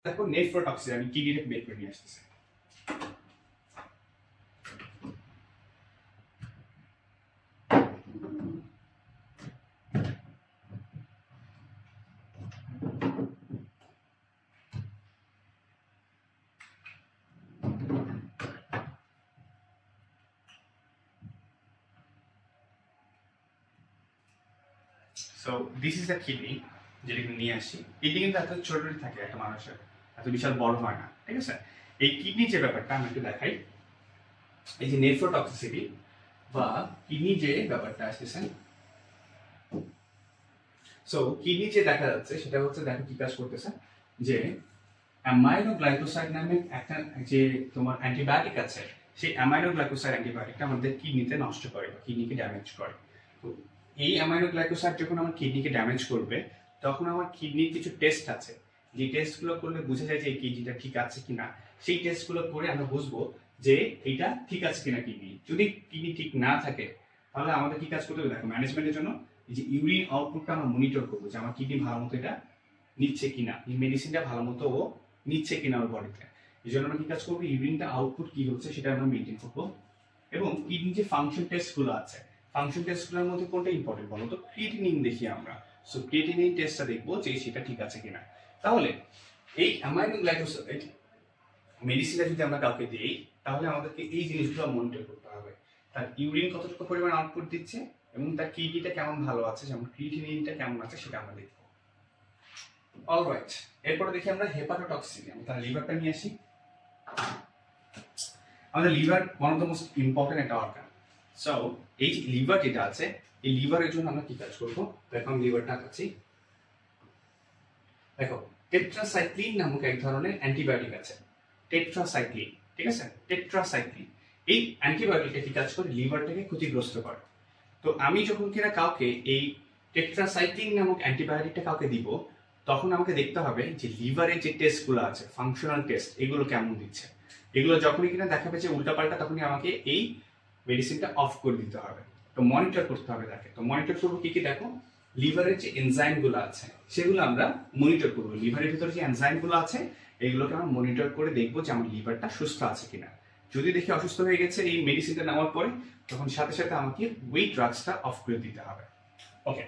দেখো নেফ্রোটক্সিন আমি কিডনিটা বের করে নিয়ে আসতেছি। So this is the kidney, যেটা নিয়ে আসি। কিডনি কিন্তু এত ছোটই থাকে একটা মানুষের, এত বিশাল বড় হয় না, ঠিক আছে। এই কিডনি যে ব্যাপারটা আমি একটু দেখাই, এই যে নেফ্রোটক্সিসিটি বা কিডনি যে ব্যাপারটা আসতেছে, সো কিডনি যে দেখা যাচ্ছে সেটা হচ্ছে, দেখো কি কাজ করতেছে, যে অ্যামাইনোগ্লাইকোসাইড নামে একটা যে তোমার অ্যান্টিবায়োটিক আছে, সেই অ্যামাইনোগ্লাইকোসাইড অ্যান্টিবায়োটিকটা আমাদের কিডনিতে নষ্ট করে বা কিডনিকে ড্যামেজ করে। তো এই অ্যামাইনোগ্লাইকোসাইড যখন আমার কিডনিকে ড্যামেজ করবে, তখন আমার কিডনির কিছু টেস্ট আছে, যে টেস্টগুলো করলে বোঝা যায় যে এই কিডনিটা ঠিক আছে কিনা। সেই টেস্টগুলো করে আমরা বুঝবো যে এটা ঠিক আছে কিনা কিডনি। যদি কিডনি ঠিক না থাকে, তাহলে আমাদের কি কাজ করতে হবে, দেখো ম্যানেজমেন্টের জন্য এই যে ইউরিন আউটপুটটা আমরা মনিটর করবো, যে আমার কিডনি ভালো মতো এটা নিচ্ছে কিনা, এই মেডিসিনটা ভালো মতো ও নিচ্ছে কিনা ওর বডিতে। এই জন্য আমরা কি কাজ করবো, ইউরিনটা আউটপুট কি হচ্ছে সেটা আমরা মেনটেন করবো। এবং কিডনি যে ফাংশন টেস্টগুলো আছে, ফাংশন টেস্টগুলোর মধ্যে কোনটা ইম্পর্টেন্ট বলো তো? ক্রিয়েটিনিন দেখি আমরা। সো ক্রিয়েটিনিন টেস্টটা দেখবো যে সেটা ঠিক আছে কিনা। তাহলে এই অ্যামাইনোগ্লাইকোসাইড মেডিসিনটা যদি আমরা কাউকে দিই, তাহলে আমাদেরকে এই জিনিসগুলো মনিটর করতে হবে। তার ইউরিন কতটুকু পরিমাণ আউটপুট দিচ্ছে এবং তার কিডনিটা কেমন ভালো আছে, যেমন ক্রিয়েটিনিনটা কেমন আছে সেটা আমরা দেখবো। অলরাইট, এরপরে দেখি আমরা হেপাটোটক্সিন। আমি তার লিভারটা নিয়ে আসি। আমাদের liver one of the most important একটা অর্গান। সো এই যে লিভার যেটা আছে, এই লিভারের জন্য আমরা কি কাজ করবো, দেখো আমি লিভারটা আঁকাচ্ছি। দেখো টেট্রাসাইক্লিন নামক এক ধরনের অ্যান্টিবায়োটিক আছে, টেট্রাসাইক্লিন, ঠিক আছে। টেট্রাসাইক্লিন এই অ্যান্টিবায়োটিকটা কি কাজ করে, লিভারটাকে ক্ষতিগ্রস্ত করে। তো আমি যখন কিনা কাউকে এই টেট্রাসাইক্লিন নামক অ্যান্টিবায়োটিকটা কাউকে দিব, তখন আমাকে দেখতে হবে যে লিভারের যে টেস্টগুলো আছে, ফাংশনাল টেস্ট, এগুলো কেমন দিচ্ছে। এগুলো যখনই কিনা দেখাবে যে উল্টাপাল্টা, তখনই আমাকে এই মেডিসিনটা অফ করে দিতে হবে। তো মনিটর করতে হবে তাকে। তো মনিটর করবো কি কি, দেখো লিভারের যে এনজাইমগুলো আছে সেগুলো আমরা মনিটর করবো। লিভারের ভিতরে যে এনজাইমগুলো আছে এগুলোকে আমরা মনিটর করে দেখবো যে আমার লিভারটা সুস্থ আছে কিনা। যদি দেখি অসুস্থ হয়ে গেছে এই মেডিসিনটা নেওয়ার পরে, তখন সাথে সাথে আমাকে ওই ড্রাগসটা অফ করে দিতে হবে। ওকে।